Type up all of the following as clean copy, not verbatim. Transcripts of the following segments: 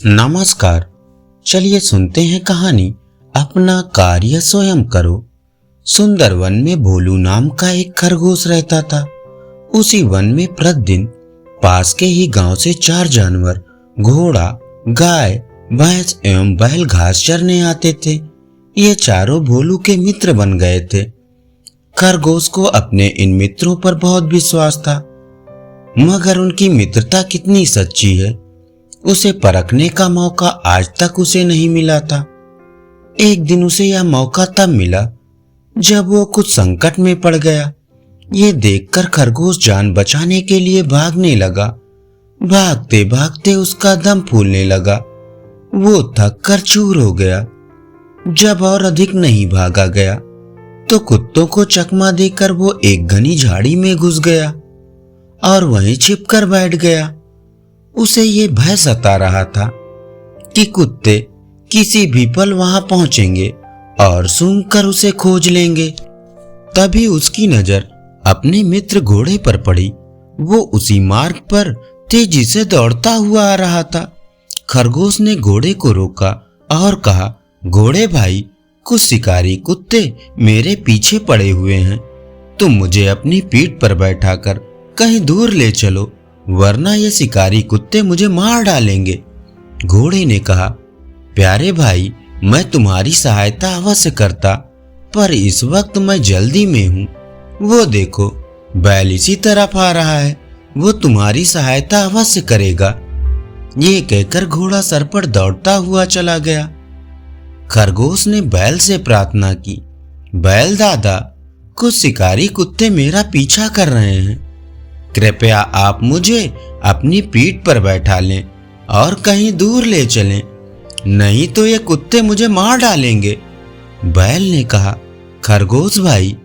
नमस्कार। चलिए सुनते हैं कहानी अपना कार्य स्वयं करो। सुंदर वन में भोलू नाम का एक खरगोश रहता था। उसी वन में प्रतिदिन पास के ही गांव से 4 जानवर घोड़ा, गाय, भैंस एवं बैल घास चरने आते थे। ये चारों भोलू के मित्र बन गए थे। खरगोश को अपने इन मित्रों पर बहुत विश्वास था, मगर उनकी मित्रता कितनी सच्ची है उसे परखने का मौका आज तक उसे नहीं मिला था। एक दिन उसे यह मौका तब मिला जब वो कुछ संकट में पड़ गया। ये देखकर खरगोश जान बचाने के लिए भागने लगा। भागते भागते उसका दम फूलने लगा। वो थक कर चूर हो गया। जब और अधिक नहीं भागा गया तो कुत्तों को चकमा देकर वो एक घनी झाड़ी में घुस गया और वहीं छिपकर बैठ गया। उसे ये भय सता रहा था कि कुत्ते किसी भी पल वहां पहुंचेंगे और सूंघकर उसे खोज लेंगे। तभी उसकी नजर अपने मित्र घोड़े पर पड़ी। वो उसी मार्ग पर तेजी से दौड़ता हुआ आ रहा था। खरगोश ने घोड़े को रोका और कहा, घोड़े भाई, कुछ शिकारी कुत्ते मेरे पीछे पड़े हुए हैं। तुम मुझे अपनी पीठ पर बैठाकर कहीं दूर ले चलो, वरना ये शिकारी कुत्ते मुझे मार डालेंगे। घोड़े ने कहा, प्यारे भाई, मैं तुम्हारी सहायता अवश्य करता, पर इस वक्त मैं जल्दी में हूँ। वो देखो, बैल इसी तरफ आ रहा है, वो तुम्हारी सहायता अवश्य करेगा। ये कहकर घोड़ा सर पर दौड़ता हुआ चला गया। खरगोश ने बैल से प्रार्थना की, बैल दादा, कुछ शिकारी कुत्ते मेरा पीछा कर रहे हैं। कृपया आप मुझे अपनी पीठ पर बैठा लें और कहीं दूर ले चलें, नहीं तो ये कुत्ते मुझे मार डालेंगे। बैल ने कहा, खरगोश भाई,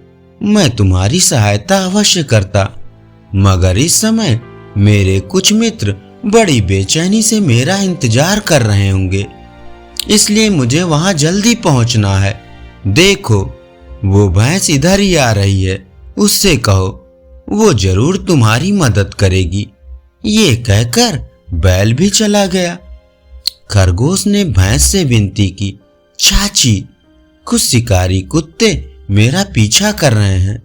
मैं तुम्हारी सहायता अवश्य करता, मगर इस समय मेरे कुछ मित्र बड़ी बेचैनी से मेरा इंतजार कर रहे होंगे, इसलिए मुझे वहां जल्दी पहुंचना है। देखो, वो भैंस इधर ही आ रही है, उससे कहो, वो जरूर तुम्हारी मदद करेगी। ये कहकर बैल भी चला गया। खरगोश ने भैंस से विनती की, चाची, कुछ शिकारी कुत्ते मेरा पीछा कर रहे हैं,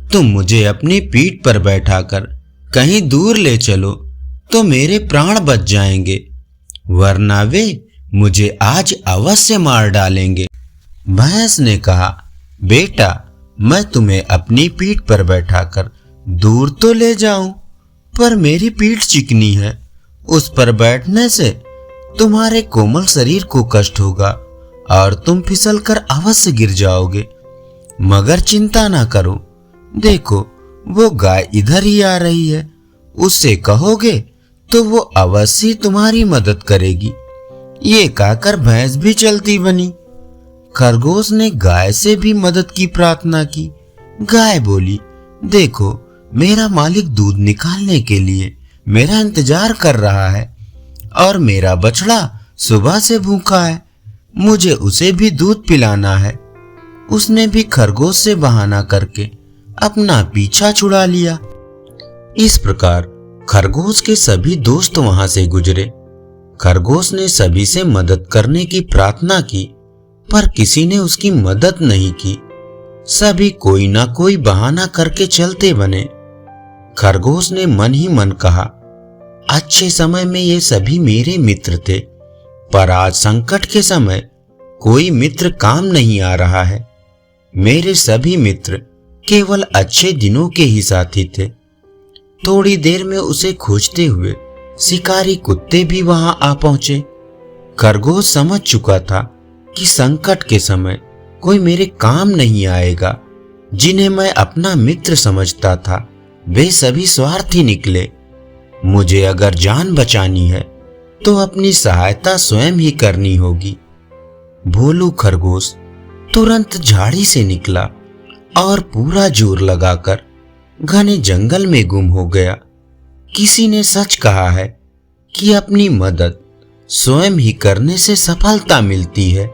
तुम मुझे अपनी पीठ पर बैठाकर कहीं दूर ले चलो तो मेरे प्राण बच जाएंगे, वरना वे मुझे आज अवश्य मार डालेंगे। भैंस ने कहा, बेटा, मैं तुम्हें अपनी पीठ पर बैठाकर दूर तो ले जाऊं, पर मेरी पीठ चिकनी है, उस पर बैठने से तुम्हारे कोमल शरीर को कष्ट होगा और तुम फिसलकर अवश्य गिर जाओगे। मगर चिंता ना करो, देखो, वो गाय इधर ही आ रही है, उससे कहोगे तो वो अवश्य तुम्हारी मदद करेगी। ये कहकर भैंस भी चलती बनी। खरगोश ने गाय से भी मदद की प्रार्थना की। गाय बोली, देखो, मेरा मालिक दूध निकालने के लिए मेरा इंतजार कर रहा है और मेरा बछड़ा सुबह से भूखा है, मुझे उसे भी दूध पिलाना है। उसने भी खरगोश से बहाना करके अपना पीछा छुड़ा लिया। इस प्रकार खरगोश के सभी दोस्त वहां से गुजरे। खरगोश ने सभी से मदद करने की प्रार्थना की, पर किसी ने उसकी मदद नहीं की। सभी कोई ना कोई बहाना करके चलते बने। खरगोश ने मन ही मन कहा, अच्छे समय में ये सभी मेरे मित्र थे, पर आज संकट के समय कोई मित्र काम नहीं आ रहा है। मेरे सभी मित्र केवल अच्छे दिनों के ही साथी थे। थोड़ी देर में उसे खोजते हुए शिकारी कुत्ते भी वहां आ पहुंचे। खरगोश समझ चुका था कि संकट के समय कोई मेरे काम नहीं आएगा। जिन्हें मैं अपना मित्र समझता था वे सभी स्वार्थी निकले। मुझे अगर जान बचानी है तो अपनी सहायता स्वयं ही करनी होगी। भोलू खरगोश तुरंत झाड़ी से निकला और पूरा जोर लगाकर घने जंगल में गुम हो गया। किसी ने सच कहा है कि अपनी मदद स्वयं ही करने से सफलता मिलती है।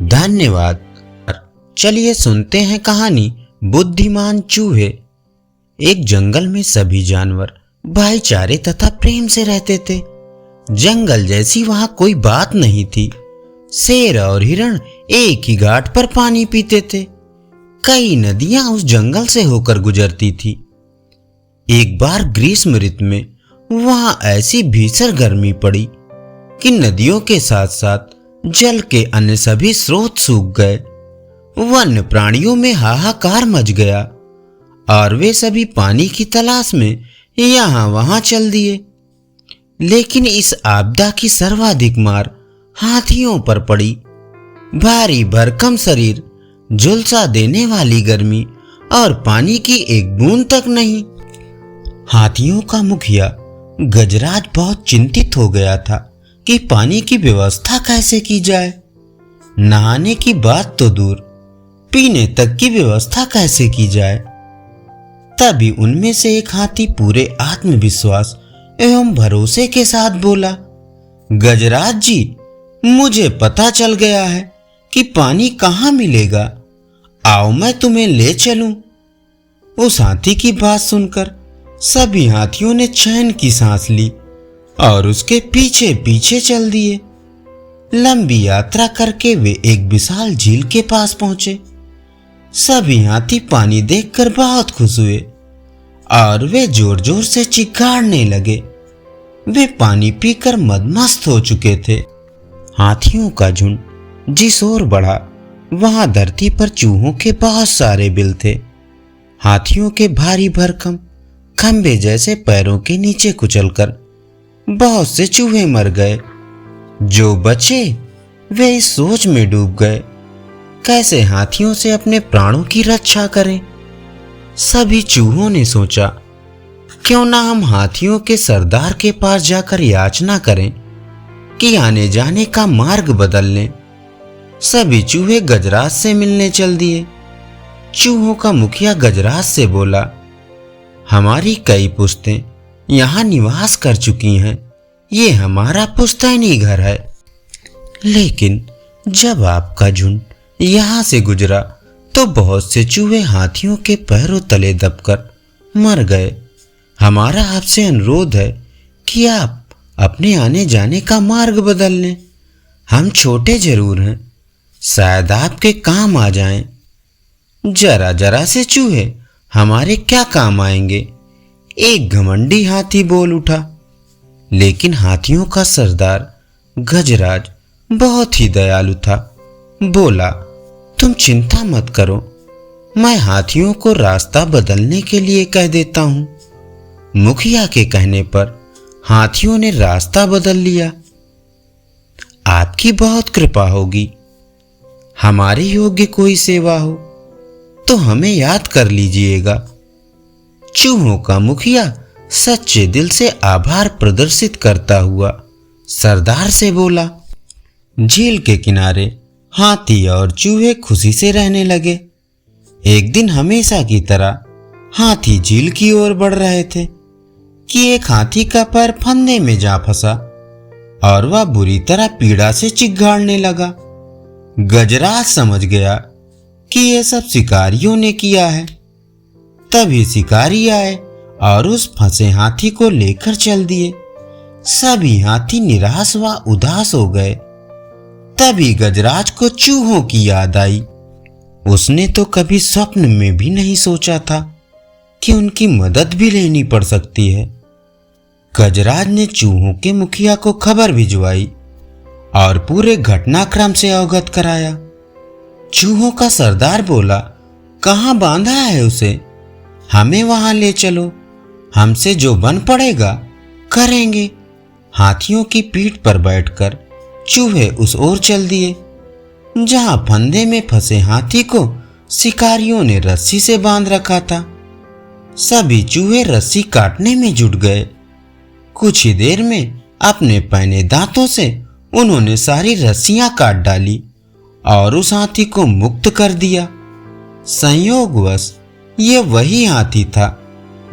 धन्यवाद। चलिए सुनते हैं कहानी बुद्धिमान चूहे। एक जंगल में सभी जानवर भाईचारे तथा प्रेम से रहते थे। जंगल जैसी वहां कोई बात नहीं थी। शेर और हिरण एक ही घाट पर पानी पीते थे। कई नदियां उस जंगल से होकर गुजरती थी। एक बार ग्रीष्म ऋतु में वहां ऐसी भीषण गर्मी पड़ी कि नदियों के साथ साथ जल के अन्य सभी स्रोत सूख गए। वन्य प्राणियों में हाहाकार मच गया और वे सभी पानी की तलाश में यहां वहां चल दिए। लेकिन इस आपदा की सर्वाधिक मार हाथियों पर पड़ी। भारी भरकम शरीर, झुलसा देने वाली गर्मी और पानी की एक बूंद तक नहीं। हाथियों का मुखिया गजराज बहुत चिंतित हो गया था कि पानी की व्यवस्था कैसे की जाए। नहाने की बात तो दूर, पीने तक की व्यवस्था कैसे की जाए। तभी उनमें से एक हाथी पूरे आत्मविश्वास एवं भरोसे के साथ बोला, गजराज जी, मुझे पता चल गया है कि पानी कहाँ मिलेगा। आओ मैं तुम्हें ले चलूं। उस हाथी की बात सुनकर सभी हाथियों ने चैन की सांस ली और उसके पीछे पीछे चल दिए। लंबी यात्रा करके वे एक विशाल झील के पास पहुंचे। सभी हाथी पानी देखकर बहुत खुश हुए और वे जोर जोर से चिल्लाने लगे। वे पानी पीकर मदमस्त हो चुके थे। हाथियों का झुंड जिस ओर बढ़ा, वहां धरती पर चूहों के बहुत सारे बिल थे। हाथियों के भारी भरकम खंबे जैसे पैरों के नीचे कुचलकर बहुत से चूहे मर गए। जो बचे वे इस सोच में डूब गए, कैसे हाथियों से अपने प्राणों की रक्षा करें। सभी चूहों ने सोचा, क्यों ना हम हाथियों के सरदार के पास जाकर याचना करें कि आने जाने का मार्ग बदल लें। सभी चूहे गजराज से मिलने चल दिए। चूहों का मुखिया गजराज से बोला, हमारी कई पुश्तें यहाँ निवास कर चुकी हैं। ये हमारा पुश्तैनी घर है। लेकिन जब आपका झुंड यहाँ से गुजरा तो बहुत से चूहे हाथियों के पैरों तले दबकर मर गए। हमारा आपसे अनुरोध है कि आप अपने आने जाने का मार्ग बदल लें। हम छोटे जरूर हैं, शायद आपके काम आ जाएं। जरा जरा से चूहे हमारे क्या काम आएंगे, एक घमंडी हाथी बोल उठा। लेकिन हाथियों का सरदार गजराज बहुत ही दयालु था। बोला, तुम चिंता मत करो, मैं हाथियों को रास्ता बदलने के लिए कह देता हूं। मुखिया के कहने पर हाथियों ने रास्ता बदल लिया। आपकी बहुत कृपा होगी। हमारे योग्य कोई सेवा हो तो हमें याद कर लीजिएगा। चूहों का मुखिया सच्चे दिल से आभार प्रदर्शित करता हुआ सरदार से बोला। झील के किनारे हाथी और चूहे खुशी से रहने लगे। एक दिन हमेशा की तरह हाथी झील की ओर बढ़ रहे थे कि एक हाथी का पैर फंदे में जा फंसा और वह बुरी तरह पीड़ा से चिघाड़ने लगा। गजराज समझ गया कि यह सब शिकारियों ने किया है। तभी शिकारी आए और उस फंसे हाथी को लेकर चल दिए। सभी हाथी निराश व उदास हो गए। तभी गजराज को चूहों की याद आई। उसने तो कभी स्वप्न में भी नहीं सोचा था कि उनकी मदद भी लेनी पड़ सकती है। गजराज ने चूहों के मुखिया को खबर भिजवाई और पूरे घटनाक्रम से अवगत कराया। चूहों का सरदार बोला, कहाँ बांधा है उसे, हमें वहां ले चलो, हमसे जो बन पड़ेगा करेंगे। हाथियों की पीठ पर बैठकर चूहे उस ओर चल दिए जहां फंदे में फंसे हाथी को शिकारियों ने रस्सी से बांध रखा था। सभी चूहे रस्सी काटने में जुट गए। कुछ ही देर में अपने पैने दांतों से उन्होंने सारी रस्सियां काट डाली और उस हाथी को मुक्त कर दिया। संयोगवश ये वही हाथी था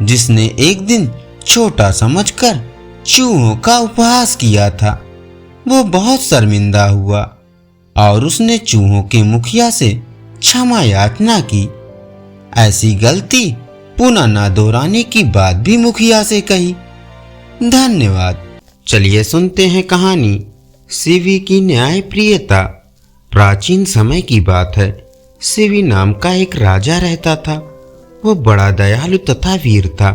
जिसने एक दिन छोटा समझकर चूहों का उपहास किया था। वो बहुत शर्मिंदा हुआ और उसने चूहों के मुखिया से क्षमा याचना की। ऐसी गलती पुनः न दोहराने की बात भी मुखिया से कही। धन्यवाद। चलिए सुनते हैं कहानी शिवी की न्याय प्रियता। प्राचीन समय की बात है। शिवी नाम का एक राजा रहता था। वो बड़ा दयालु तथा वीर था।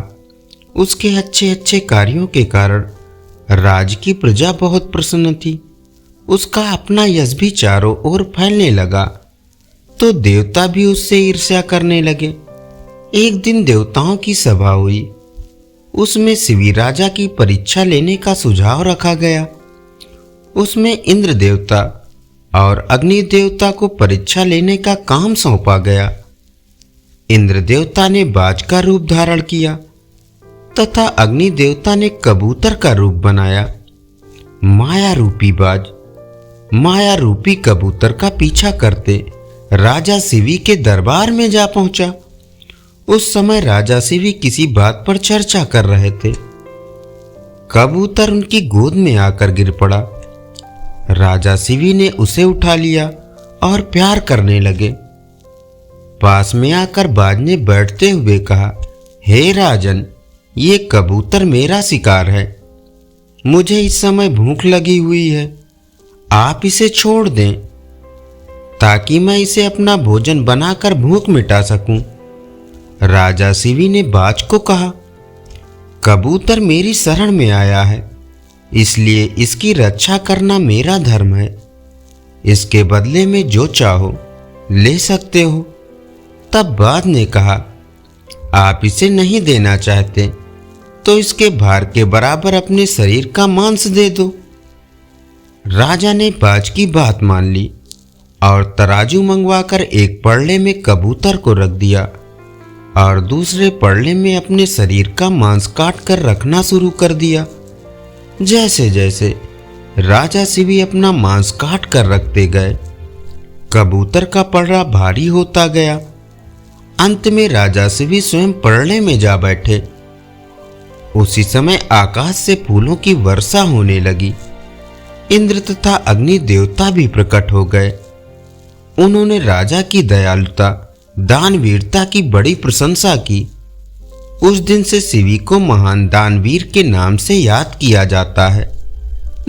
उसके अच्छे अच्छे कार्यों के कारण राज की प्रजा बहुत प्रसन्न थी। उसका अपना यश भी चारों ओर फैलने लगा, तो देवता भी उससे ईर्ष्या करने लगे। एक दिन देवताओं की सभा हुई। उसमें शिवी राजा की परीक्षा लेने का सुझाव रखा गया। उसमें इंद्र देवता और अग्नि देवता को परीक्षा लेने का काम सौंपा गया। इंद्र देवता ने बाज का रूप धारण किया तथा अग्नि देवता ने कबूतर का रूप बनाया। माया रूपी बाज माया रूपी कबूतर का पीछा करते राजा शिवी के दरबार में जा पहुंचा। उस समय राजा शिवी किसी बात पर चर्चा कर रहे थे। कबूतर उनकी गोद में आकर गिर पड़ा। राजा शिवी ने उसे उठा लिया और प्यार करने लगे। पास में आकर बाज ने बैठते हुए कहा, हे राजन, ये कबूतर मेरा शिकार है। मुझे इस समय भूख लगी हुई है। आप इसे छोड़ दें ताकि मैं इसे अपना भोजन बनाकर भूख मिटा सकूं। राजा शिवी ने बाज को कहा, कबूतर मेरी शरण में आया है, इसलिए इसकी रक्षा करना मेरा धर्म है। इसके बदले में जो चाहो ले सकते हो। तब बाज ने कहा, आप इसे नहीं देना चाहते तो इसके भार के बराबर अपने शरीर का मांस दे दो। राजा ने बाज की बात मान ली और तराजू मंगवाकर एक पड़ले में कबूतर को रख दिया और दूसरे पड़ले में अपने शरीर का मांस काट कर रखना शुरू कर दिया। जैसे जैसे राजा शिवी अपना मांस काट कर रखते गए, कबूतर का पड़ला भारी होता गया। अंत में राजा शिवी स्वयं पड़ले में जा बैठे। उसी समय आकाश से फूलों की वर्षा होने लगी। इंद्र तथा अग्नि देवता भी प्रकट हो गए। उन्होंने राजा की दयालुता, दानवीरता की बड़ी प्रशंसा की। उस दिन से शिवी को महान दानवीर के नाम से याद किया जाता है।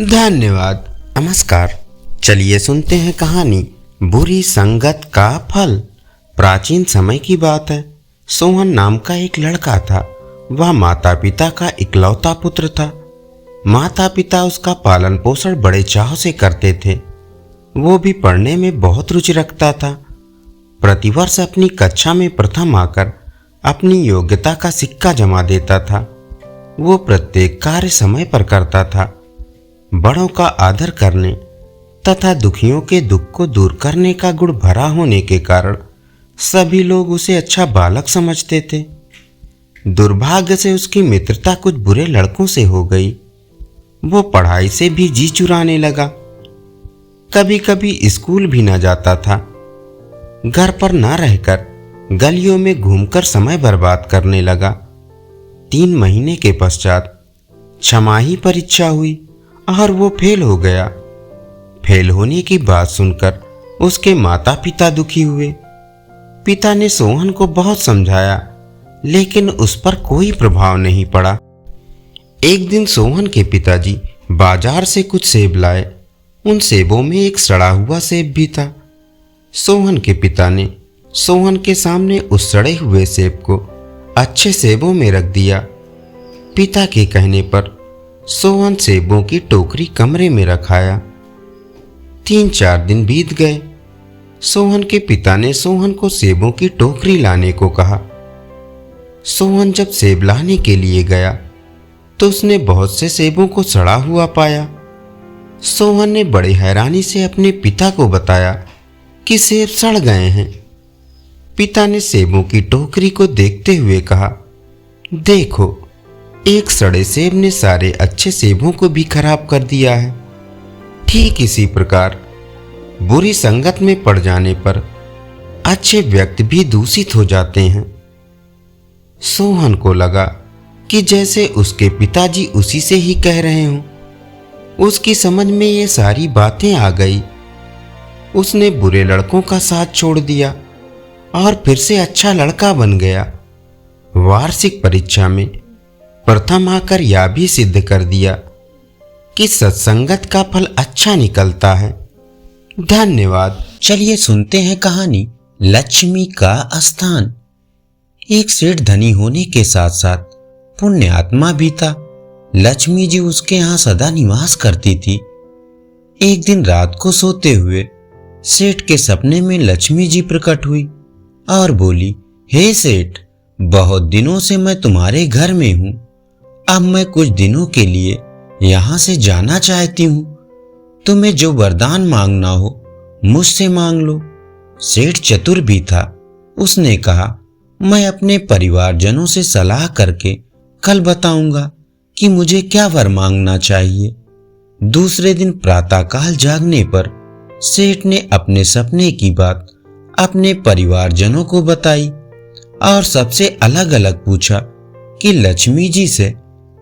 धन्यवाद। नमस्कार। चलिए सुनते हैं कहानी बुरी संगत का फल। प्राचीन समय की बात है। सोहन नाम का एक लड़का था। वह माता पिता का इकलौता पुत्र था। माता पिता उसका पालन पोषण बड़े चाव से करते थे। वो भी पढ़ने में बहुत रुचि रखता था। प्रतिवर्ष अपनी कक्षा में प्रथम आकर अपनी योग्यता का सिक्का जमा देता था। वो प्रत्येक कार्य समय पर करता था। बड़ों का आदर करने तथा दुखियों के दुख को दूर करने का गुण भरा होने के कारण सभी लोग उसे अच्छा बालक समझते थे। दुर्भाग्य से उसकी मित्रता कुछ बुरे लड़कों से हो गई। वो पढ़ाई से भी जी चुराने लगा। कभी कभी स्कूल भी न जाता था। घर पर न रहकर गलियों में घूमकर समय बर्बाद करने लगा। 3 महीने के पश्चात छमाही परीक्षा हुई और वो फेल हो गया। फेल होने की बात सुनकर उसके माता पिता दुखी हुए। पिता ने सोहन को बहुत समझाया, लेकिन उस पर कोई प्रभाव नहीं पड़ा। एक दिन सोहन के पिताजी बाजार से कुछ सेब लाए। उन सेबों में एक सड़ा हुआ सेब भी था। सोहन के पिता ने सोहन के सामने उस सड़े हुए सेब को अच्छे सेबों में रख दिया। पिता के कहने पर सोहन सेबों की टोकरी कमरे में रखाया। 3-4 दिन बीत गए। सोहन के पिता ने सोहन को सेबों की टोकरी लाने को कहा। सोहन जब सेब लाने के लिए गया तो उसने बहुत से सेबों को सड़ा हुआ पाया। सोहन ने बड़ी हैरानी से अपने पिता को बताया कि सेब सड़ गए हैं। पिता ने सेबों की टोकरी को देखते हुए कहा, देखो, एक सड़े सेब ने सारे अच्छे सेबों को भी खराब कर दिया है। ठीक इसी प्रकार बुरी संगत में पड़ जाने पर अच्छे व्यक्ति भी दूषित हो जाते हैं। सोहन को लगा कि जैसे उसके पिताजी उसी से ही कह रहे हों। उसकी समझ में ये सारी बातें आ गई। उसने बुरे लड़कों का साथ छोड़ दिया और फिर से अच्छा लड़का बन गया। वार्षिक परीक्षा में प्रथम आकर यह भी सिद्ध कर दिया कि सत्संगत का फल अच्छा निकलता है। धन्यवाद। चलिए सुनते हैं कहानी लक्ष्मी का स्थान। एक सेठ धनी होने के साथ साथ पुण्य आत्मा भी था। लक्ष्मी जी उसके यहाँ सदा निवास करती थी। एक दिन रात को सोते हुए सेठ के सपने में लक्ष्मी जी प्रकट हुई और बोली, हे सेठ, बहुत दिनों से मैं तुम्हारे घर में हूं। अब मैं कुछ दिनों के लिए यहां से जाना चाहती हूं। तुम्हें जो वरदान मांगना हो मुझसे मांग लो। सेठ चतुर भी था। उसने कहा, मैं अपने परिवारजनों से सलाह करके कल बताऊंगा कि मुझे क्या वर मांगना चाहिए। दूसरे दिन प्रातःकाल जागने पर सेठ ने अपने सपने की बात अपने परिवारजनों को बताई और सबसे अलग अलग पूछा कि लक्ष्मी जी से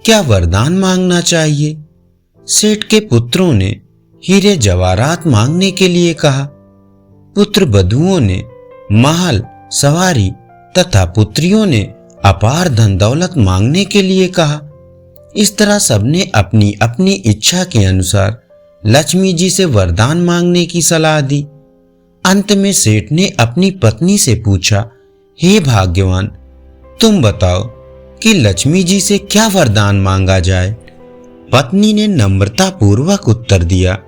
क्या वरदान मांगना चाहिए। सेठ के पुत्रों ने हीरे जवाहरात मांगने के लिए कहा। पुत्र बधुओं ने महल, सवारी तथा पुत्रियों ने अपार धन दौलत मांगने के लिए कहा। इस तरह सबने अपनी अपनी इच्छा के अनुसार लक्ष्मी जी से वरदान मांगने की सलाह दी। अंत में सेठ ने अपनी पत्नी से पूछा, हे भाग्यवान, तुम बताओ कि लक्ष्मी जी से क्या वरदान मांगा जाए। पत्नी ने नम्रता पूर्वक उत्तर दिया,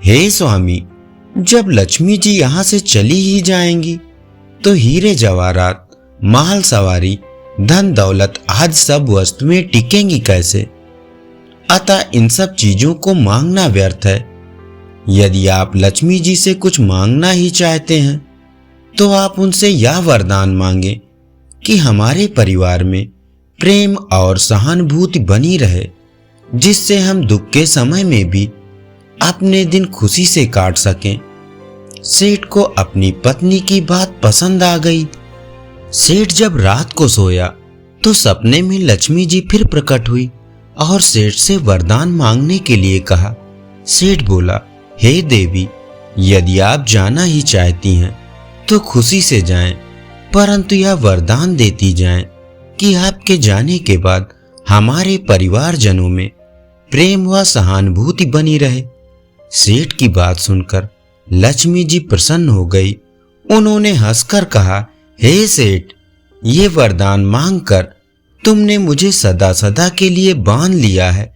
हे स्वामी, जब लक्ष्मी जी यहाँ से चली ही जाएंगी तो हीरे जवाहरात, महल, सवारी, धन दौलत आदि सब वस्तुएं टिकेंगी कैसे। अतः इन सब चीजों को मांगना व्यर्थ है। यदि आप लक्ष्मी जी से कुछ मांगना ही चाहते हैं तो आप उनसे यह वरदान मांगे कि हमारे परिवार में प्रेम और सहानुभूति बनी रहे, जिससे हम दुख के समय में भी अपने दिन खुशी से काट सकें। सेठ को अपनी पत्नी की बात पसंद आ गई। सेठ जब रात को सोया तो सपने में लक्ष्मी जी फिर प्रकट हुई और सेठ से वरदान मांगने के लिए कहा। सेठ बोला, हे देवी, यदि आप जाना ही चाहती हैं तो खुशी से जाएं, परंतु यह वरदान देती जाएं कि आपके जाने के बाद हमारे परिवारजनों में प्रेम व सहानुभूति बनी रहे। सेठ की बात सुनकर लक्ष्मी जी प्रसन्न हो गई। उन्होंने हंसकर कहा, हे सेठ, ये वरदान मांगकर तुमने मुझे सदा सदा के लिए बांध लिया है।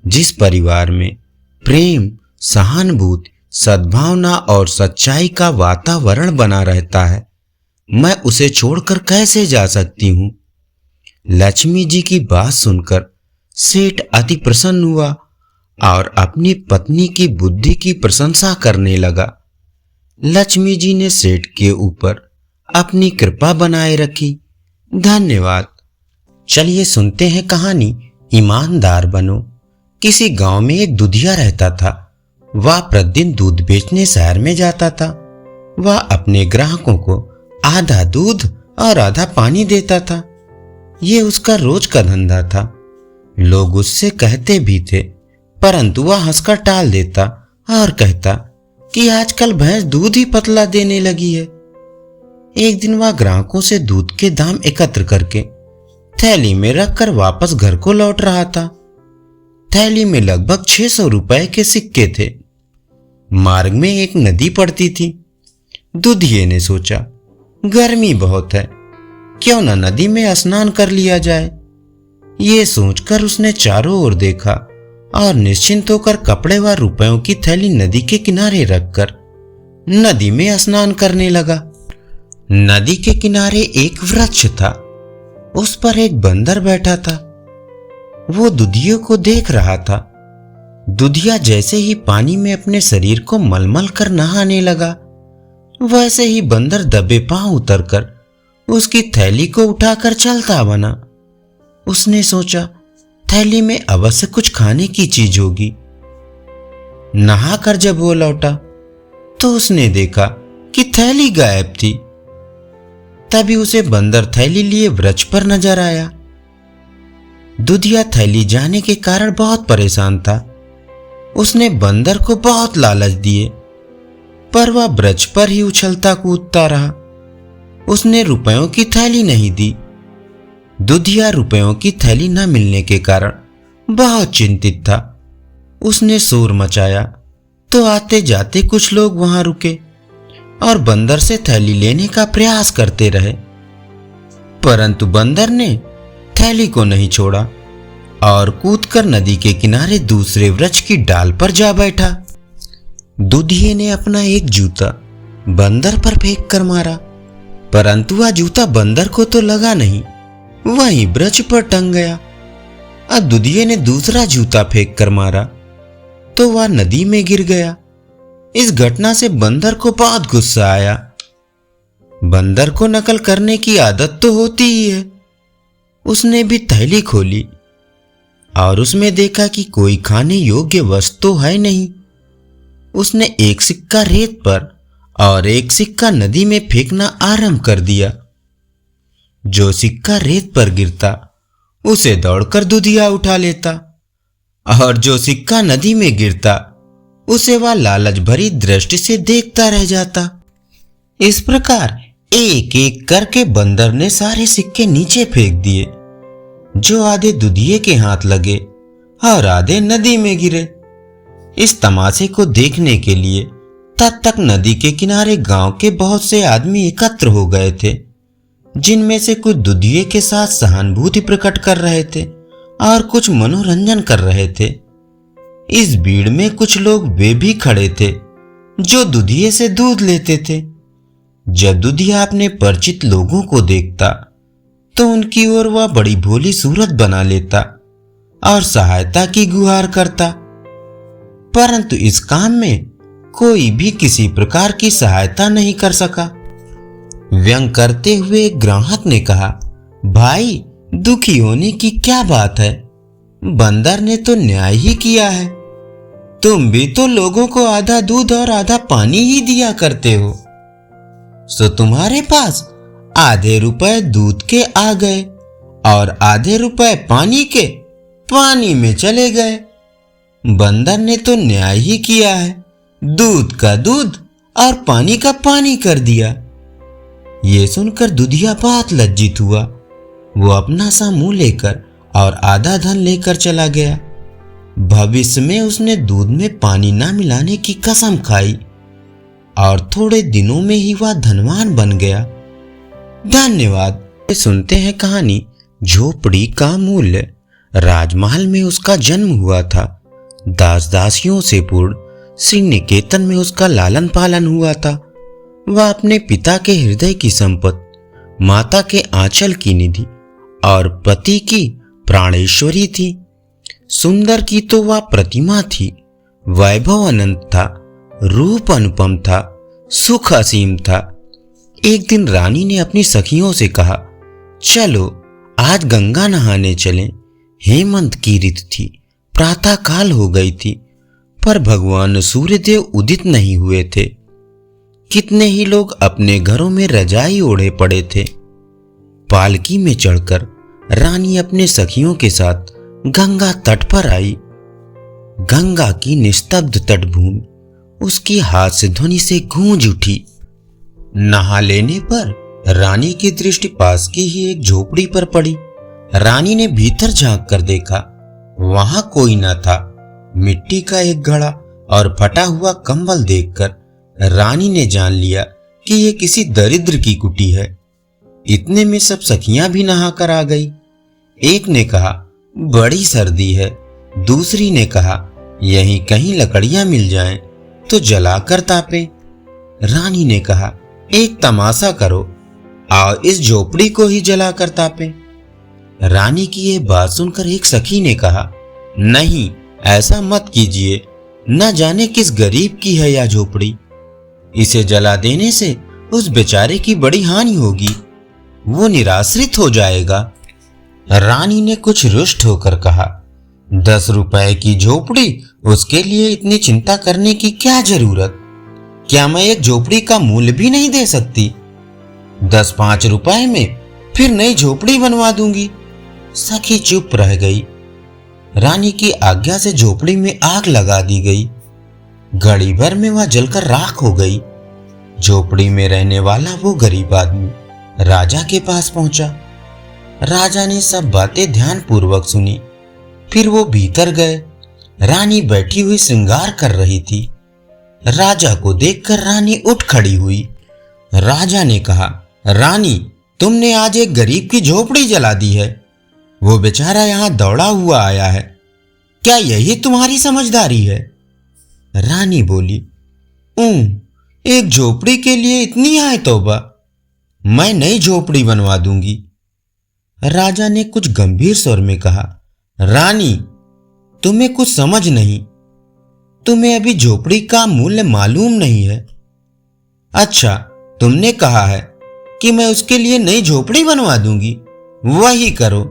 जिस परिवार में प्रेम, सहानुभूति, सद्भावना और सच्चाई का वातावरण बना रहता है, मैं उसे छोड़कर कैसे जा सकती हूँ। लक्ष्मी जी की बात सुनकर सेठ अति प्रसन्न हुआ और अपनी पत्नी की बुद्धि की प्रशंसा करने लगा। लक्ष्मी जी ने सेठ के ऊपर अपनी कृपा बनाए रखी। धन्यवाद। चलिए सुनते हैं कहानी ईमानदार बनो। किसी गांव में एक दुधिया रहता था। वह प्रतिदिन दूध बेचने शहर में जाता था। वह अपने ग्राहकों को आधा दूध और आधा पानी देता था। ये उसका रोज का धंधा था। लोग उससे कहते भी थे, परंतु वह हंसकर टाल देता और कहता कि आजकल भैंस दूध ही पतला देने लगी है। एक दिन वह ग्राहकों से दूध के दाम एकत्र करके थैली में रखकर वापस घर को लौट रहा था। थैली में लगभग 600 रुपए के सिक्के थे। मार्ग में एक नदी पड़ती थी। दूधिये ने सोचा, गर्मी बहुत है, क्यों न नदी में स्नान कर लिया जाए। ये सोचकर उसने चारों ओर देखा और निश्चिंत होकर कपड़े व रुपयों की थैली नदी के किनारे रखकर नदी में स्नान करने लगा। नदी के किनारे एक वृक्ष था। उस पर एक बंदर बैठा था। वो दुधिये को देख रहा था। दुधिया जैसे ही पानी में अपने शरीर को मलमल कर नहाने लगा, वैसे ही बंदर दबे पांव उतरकर उसकी थैली को उठाकर चलता बना। उसने सोचा, थैली में अवश्य कुछ खाने की चीज होगी। नहाकर जब वो लौटा तो उसने देखा कि थैली गायब थी। तभी उसे बंदर थैली लिए वृक्ष पर नजर आया। दुधिया थैली जाने के कारण बहुत परेशान था। उसने बंदर को बहुत लालच दिए, पर वह वृक्ष पर ही उछलता कूदता रहा। उसने रुपयों की थैली नहीं दी। दुधिया रुपयों की थैली न मिलने के कारण बहुत चिंतित था। उसने शोर मचाया तो आते जाते कुछ लोग वहां रुके और बंदर से थैली लेने का प्रयास करते रहे, परंतु बंदर ने थैली को नहीं छोड़ा और कूदकर नदी के किनारे दूसरे वृक्ष की डाल पर जा बैठा। दूधिये ने अपना एक जूता बंदर पर फेंक कर मारा, परंतु वह जूता बंदर को तो लगा नहीं, वहीं वृक्ष पर टंग गया। अब दूधिये ने दूसरा जूता फेंक कर मारा तो वह नदी में गिर गया। इस घटना से बंदर को बहुत गुस्सा आया। बंदर को नकल करने की आदत तो होती ही है। उसने भी थैली खोली और उसमें देखा कि कोई खाने योग्य वस्तु है नहीं। उसने एक सिक्का रेत पर और एक सिक्का नदी में फेंकना आरंभ कर दिया। जो सिक्का रेत पर गिरता उसे दौड़कर दूधिया उठा लेता और जो सिक्का नदी में गिरता उसे वह लालच भरी दृष्टि से देखता रह जाता। इस प्रकार एक एक करके बंदर ने सारे सिक्के नीचे फेंक दिए, जो आधे दूधिये के हाथ लगे और आधे नदी में गिरे। इस तमाशे को देखने के लिए तब तक नदी के किनारे गांव के बहुत से आदमी एकत्र हो गए थे, जिनमें से कुछ दूधिये के साथ सहानुभूति प्रकट कर रहे थे और कुछ मनोरंजन कर रहे थे। इस भीड़ में कुछ लोग वे भी खड़े थे जो दूधिये से दूध लेते थे। जब दूधिया अपने परिचित लोगों को देखता तो उनकी ओर वह बड़ी भोली सूरत बना लेता और सहायता की गुहार करता, परंतु इस काम में कोई भी किसी प्रकार की सहायता नहीं कर सका। व्यंग करते हुए एक ग्राहक ने कहा, भाई दुखी होने की क्या बात है, बंदर ने तो न्याय ही किया है। तुम भी तो लोगों को आधा दूध और आधा पानी ही दिया करते हो, सो तुम्हारे पास आधे रुपए दूध के आ गए और आधे रुपए पानी के पानी में चले गए। बंदर ने तो न्याय ही किया है, दूध का दूध और पानी का पानी कर दिया। ये सुनकर दूधिया बहुत लज्जित हुआ। वो अपना सा मुंह लेकर और आधा धन लेकर चला गया। भविष्य में उसने दूध में पानी ना मिलाने की कसम खाई और थोड़े दिनों में ही वह धनवान बन गया। धन्यवाद। सुनते हैं कहानी झोपड़ी का मूल्य। राजमहल में उसका जन्म हुआ था। दास दासियों से पूर्ण श्री निकेतन में उसका लालन पालन हुआ था। वह अपने पिता के हृदय की संपत्ति, माता के आंचल की निधि और पति की प्राणेश्वरी थी। सुंदर की तो वह प्रतिमा थी। वैभव अनंत था, रूप अनुपम था, सुख असीम था। एक दिन रानी ने अपनी सखियों से कहा, चलो आज गंगा नहाने चलें। हेमंत की ऋतु थी, प्रातः काल हो गई थी, पर भगवान सूर्यदेव उदित नहीं हुए थे। कितने ही लोग अपने घरों में रजाई ओढ़े पड़े थे। पालकी में चढ़कर रानी अपने सखियों के साथ गंगा तट पर आई। गंगा की निस्तब्ध तटभूमि उसकी हास्य ध्वनि से गूंज उठी। नहा लेने पर रानी की दृष्टि पास की ही एक झोपड़ी पर पड़ी। रानी ने भीतर झांक कर देखा, वहां कोई न था। मिट्टी का एक घड़ा और फटा हुआ कंबल देखकर रानी ने जान लिया कि यह किसी दरिद्र की कुटी है। इतने में सब सखियां भी नहाकर आ गई। एक ने कहा, बड़ी सर्दी है। दूसरी ने कहा, यहीं कहीं लकड़ियां मिल जाएं तो जलाकर तापें। रानी ने कहा, एक तमाशा करो, आओ इस झोपड़ी को ही जलाकर तापें। रानी की यह बात सुनकर एक सखी ने कहा, नहीं, ऐसा मत कीजिए, न जाने किस गरीब की है यह झोपड़ी। इसे जला देने से उस बेचारे की बड़ी हानि होगी, वो निराश्रित हो जाएगा। रानी ने कुछ रुष्ट होकर कहा, 10 रुपए की झोपड़ी, उसके लिए इतनी चिंता करने की क्या जरूरत? क्या मैं एक झोपड़ी का मूल्य भी नहीं दे सकती? 10-5 रुपए में फिर नई झोपड़ी बनवा दूंगी। सखी चुप रह गई। रानी की आज्ञा से झोपड़ी में आग लगा दी गई। घड़ी भर में वह जलकर राख हो गई। झोपड़ी में रहने वाला वो गरीब आदमी राजा के पास पहुंचा। राजा ने सब बातें ध्यानपूर्वक सुनी। फिर वो भीतर गए रानी बैठी हुई श्रृंगार कर रही थी। राजा को देखकर रानी उठ खड़ी हुई। राजा ने कहा, रानी, तुमने आज एक गरीब की झोपड़ी जला दी है। वो बेचारा यहाँ दौड़ा हुआ आया है। क्या यही तुम्हारी समझदारी है? रानी बोली, एक झोपड़ी के लिए इतनी आए तौबा। मैं नई झोपड़ी बनवा दूंगी। राजा ने कुछ गंभीर स्वर में कहा, रानी, तुम्हें कुछ समझ नहीं। तुम्हें अभी झोपड़ी का मूल्य मालूम नहीं है। अच्छा, तुमने कहा है कि मैं उसके लिए नई झोपड़ी बनवा दूंगी। वही करो।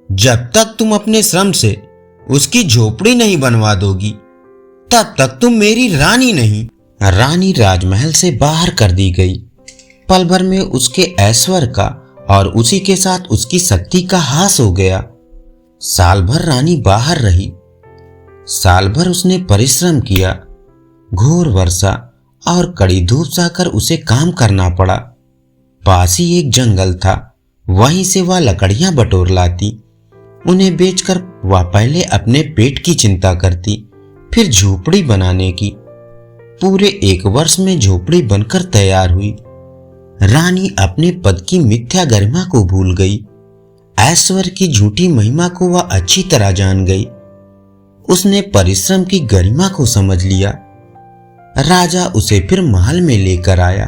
जब तक तुम अपने श्रम से उसकी झोपड़ी नहीं बनवा दोगी, तब तक तुम मेरी रानी नहीं। रानी राजमहल से बाहर कर दी गई। पल भर में उसके ऐश्वर्य का और उसी के साथ उसकी शक्ति का हास हो गया। साल भर रानी बाहर रही। साल भर उसने परिश्रम किया। घोर वर्षा और कड़ी धूप जाकर उसे काम करना पड़ा। पास ही एक जंगल था, वहीं से वह लकड़ियां बटोर लाती। उन्हें बेचकर वह पहले अपने पेट की चिंता करती, फिर झोपड़ी बनाने की। पूरे 1 वर्ष में झोपड़ी बनकर तैयार हुई। रानी अपने पद की मिथ्या गरिमा को भूल गई। ऐश्वर्य की झूठी महिमा को वह अच्छी तरह जान गई। उसने परिश्रम की गरिमा को समझ लिया। राजा उसे फिर महल में लेकर आया।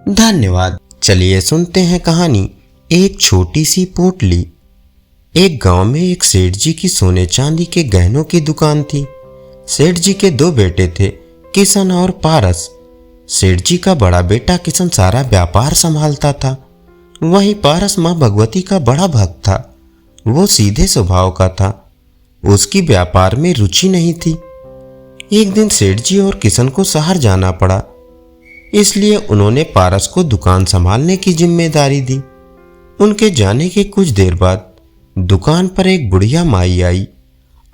धन्यवाद। चलिए सुनते हैं कहानी एक छोटी सी पोटली। एक गांव में एक सेठ जी की सोने चांदी के गहनों की दुकान थी। सेठ जी के 2 बेटे थे, किशन और पारस। सेठ जी का बड़ा बेटा किशन सारा व्यापार संभालता था। वहीं पारस मां भगवती का बड़ा भक्त था। वो सीधे स्वभाव का था। उसकी व्यापार में रुचि नहीं थी। एक दिन सेठ जी और किशन को शहर जाना पड़ा, इसलिए उन्होंने पारस को दुकान संभालने की जिम्मेदारी दी। उनके जाने के कुछ देर बाद दुकान पर एक बुढ़िया माई आई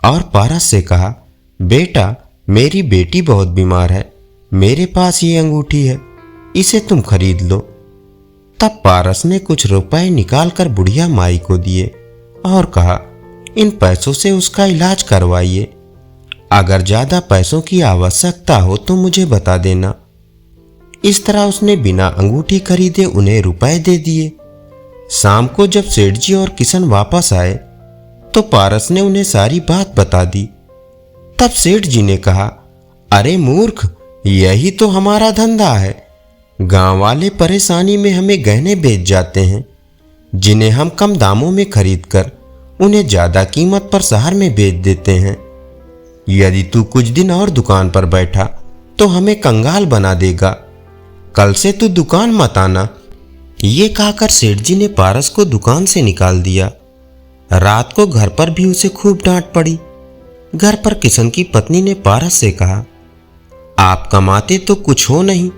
और पारस से कहा, बेटा, मेरी बेटी बहुत बीमार है। मेरे पास ये अंगूठी है, इसे तुम खरीद लो। तब पारस ने कुछ रुपए निकालकर बुढ़िया माई को दिए और कहा, इन पैसों से उसका इलाज करवाइए। अगर ज्यादा पैसों की आवश्यकता हो तो मुझे बता देना। इस तरह उसने बिना अंगूठी खरीदे उन्हें रुपए दे दिए। शाम को जब सेठ जी और किशन वापस आए तो पारस ने उन्हें सारी बात बता दी। तब सेठ जी ने कहा, अरे मूर्ख, यही तो हमारा धंधा है। गांव वाले परेशानी में हमें गहने बेच जाते हैं, जिन्हें हम कम दामों में खरीदकर उन्हें ज्यादा कीमत पर शहर में बेच देते हैं। यदि तू कुछ दिन और दुकान पर बैठा तो हमें कंगाल बना देगा। कल से तू दुकान मत आना। ये कहकर सेठ जी ने पारस को दुकान से निकाल दिया। रात को घर पर भी उसे खूब डांट पड़ी। घर पर किशन की पत्नी ने पारस से कहा, आप कमाते तो कुछ हो नहीं,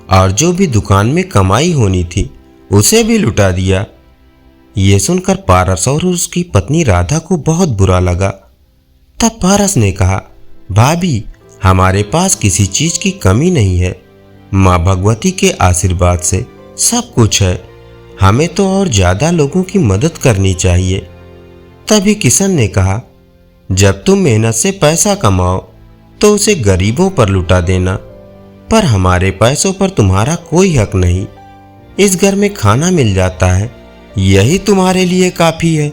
और जो भी दुकान में कमाई होनी थी उसे भी लुटा दिया। ये सुनकर पारस और उसकी पत्नी राधा को बहुत बुरा लगा। तब पारस ने कहा, भाभी, हमारे पास किसी चीज की कमी नहीं है। माँ भगवती के आशीर्वाद से सब कुछ है। हमें तो और ज्यादा लोगों की मदद करनी चाहिए। तभी किशन ने कहा, जब तुम मेहनत से पैसा कमाओ तो उसे गरीबों पर लुटा देना, पर हमारे पैसों पर तुम्हारा कोई हक नहीं। इस घर में खाना मिल जाता है, यही तुम्हारे लिए काफी है।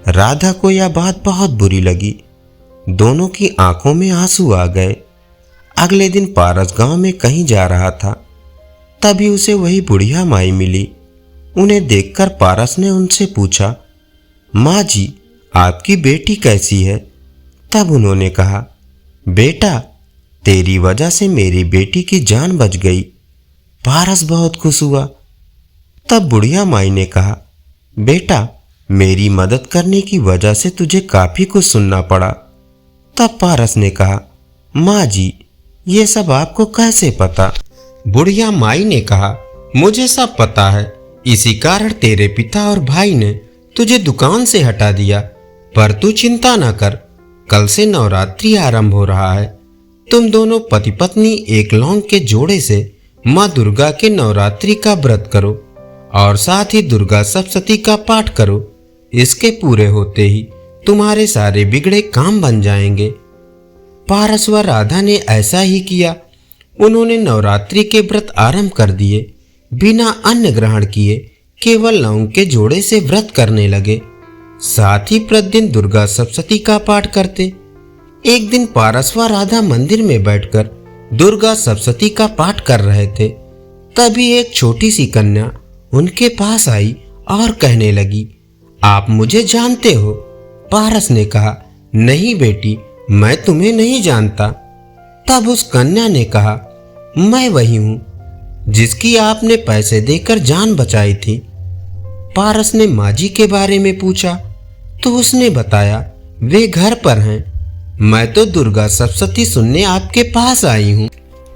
राधा को यह बात बहुत बुरी लगी। दोनों की आंखों में आंसू आ गए। अगले दिन पारस गांव में कहीं जा रहा था, तभी उसे वही बुढ़िया माई मिली। उन्हें देखकर पारस ने उनसे पूछा, माँ जी, आपकी बेटी कैसी है? तब उन्होंने कहा, बेटा, तेरी वजह से मेरी बेटी की जान बच गई। पारस बहुत खुश हुआ। तब बुढ़िया माई ने कहा, बेटा, मेरी मदद करने की वजह से तुझे काफी कुछ सुनना पड़ा। तब पारस ने कहा, माँ जी, ये सब आपको कैसे पता? बुढ़िया माई ने कहा, मुझे सब पता है। इसी कारण तेरे पिता और भाई ने तुझे दुकान से हटा दिया। पर तू चिंता न कर, कल से नवरात्रि आरंभ हो रहा है। तुम दोनों पति पत्नी एक लौंग के जोड़े से माँ दुर्गा के नवरात्रि का व्रत करो और साथ ही दुर्गा सप्तशती का पाठ करो। इसके पूरे होते ही तुम्हारे सारे बिगड़े काम बन जाएंगे। पारस व राधा ने ऐसा ही किया। उन्होंने नवरात्रि के व्रत आरंभ कर दिए। बिना अन्न ग्रहण किए केवल लौंग के जोड़े से व्रत करने लगे। साथ ही प्रतिदिन दुर्गा सप्तशती का पाठ करते। एक दिन पारस व राधा मंदिर में बैठकर दुर्गा सप्तशती का पाठ कर रहे थे। तभी एक छोटी सी कन्या उनके पास आई और कहने लगी, आप मुझे जानते हो? पारस ने कहा, नहीं बेटी, मैं तुम्हें नहीं जानता। तब उस कन्या ने कहा, मैं वही हूं जिसकी आपने पैसे देकर जान बचाई थी। पारस ने माँ जी के बारे में पूछा तो उसने बताया, वे घर पर हैं। मैं तो दुर्गा सप्तशती सुनने आपके पास आई हूँ।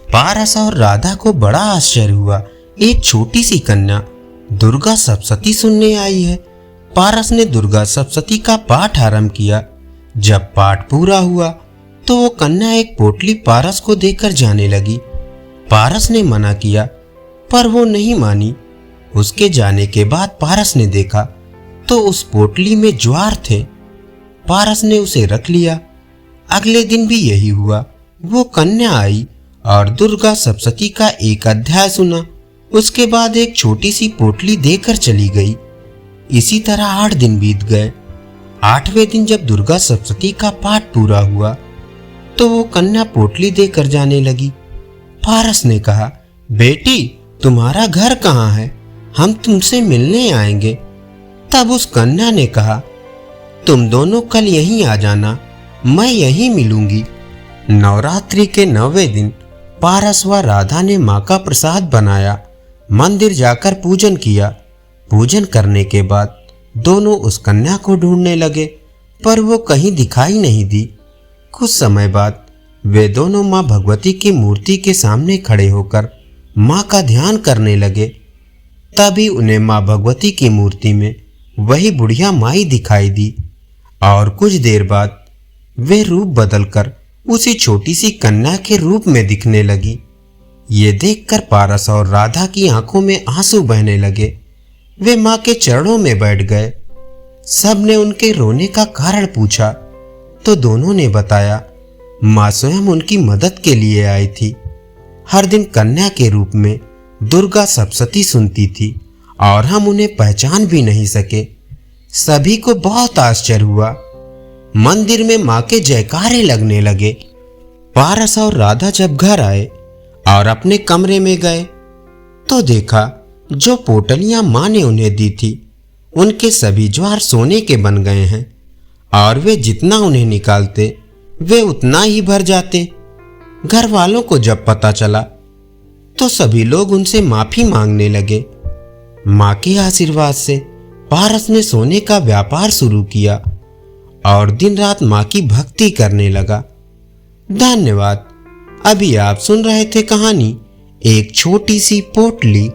पारस और राधा को बड़ा आश्चर्य हुआ। एक छोटी सी कन्या दुर्गा सप्तशती सुनने आई है। पारस ने दुर्गा सप्तशती का पाठ आरंभ किया। जब पाठ पूरा हुआ तो वो कन्या एक पोटली पारस को देकर जाने लगी। पारस ने मना किया पर वो नहीं मानी। उसके जाने के बाद पारस ने देखा तो उस पोटली में ज्वार थे। पारस ने उसे रख लिया। अगले दिन भी यही हुआ। वो कन्या आई और दुर्गा सप्तशती का एक अध्याय सुना। उसके बाद एक छोटी सी पोटली देकर चली गई। इसी तरह 8 दिन बीत गए। 8वें दिन जब दुर्गा सप्तशती का पाठ पूरा हुआ तो वो कन्या पोटली देकर जाने लगी। पारस ने कहा, बेटी, तुम्हारा घर कहाँ है? हम तुमसे मिलने आएंगे। तब उस कन्या ने कहा, तुम दोनों कल यहीं आ जाना, मैं यहीं मिलूंगी। नवरात्रि के 9वें दिन पारस व राधा ने माँ का प्रसाद बनाया। मंदिर जाकर पूजन किया। पूजन करने के बाद दोनों उस कन्या को ढूंढने लगे पर वो कहीं दिखाई नहीं दी। कुछ समय बाद वे दोनों माँ भगवती की मूर्ति के सामने खड़े होकर माँ का ध्यान करने लगे। तभी उन्हें माँ भगवती की मूर्ति में वही बुढ़िया माई दिखाई दी और कुछ देर बाद वे रूप बदलकर उसी छोटी सी कन्या के रूप में दिखने लगी। ये देखकर पारस और राधा की आंखों में आंसू बहने लगे। वे माँ के चरणों में बैठ गए। सबने उनके रोने का कारण पूछा तो दोनों ने बताया, माँ स्वयं उनकी मदद के लिए आई थी। हर दिन कन्या के रूप में दुर्गा सप्तशती सुनती थी और हम उन्हें पहचान भी नहीं सके। सभी को बहुत आश्चर्य हुआ। मंदिर में माँ के जयकारे लगने लगे। पारस और राधा जब घर आए और अपने कमरे में गए तो देखा जो पोटलियां माँ ने उन्हें दी थी उनके सभी ज्वार सोने के बन गए हैं और वे जितना उन्हें निकालते वे उतना ही भर जाते। घर वालों को जब पता चला तो सभी लोग उनसे माफी मांगने लगे। माँ के आशीर्वाद से पारस ने सोने का व्यापार शुरू किया और दिन रात माँ की भक्ति करने लगा। धन्यवाद। अभी आप सुन रहे थे कहानी एक छोटी सी पोटली।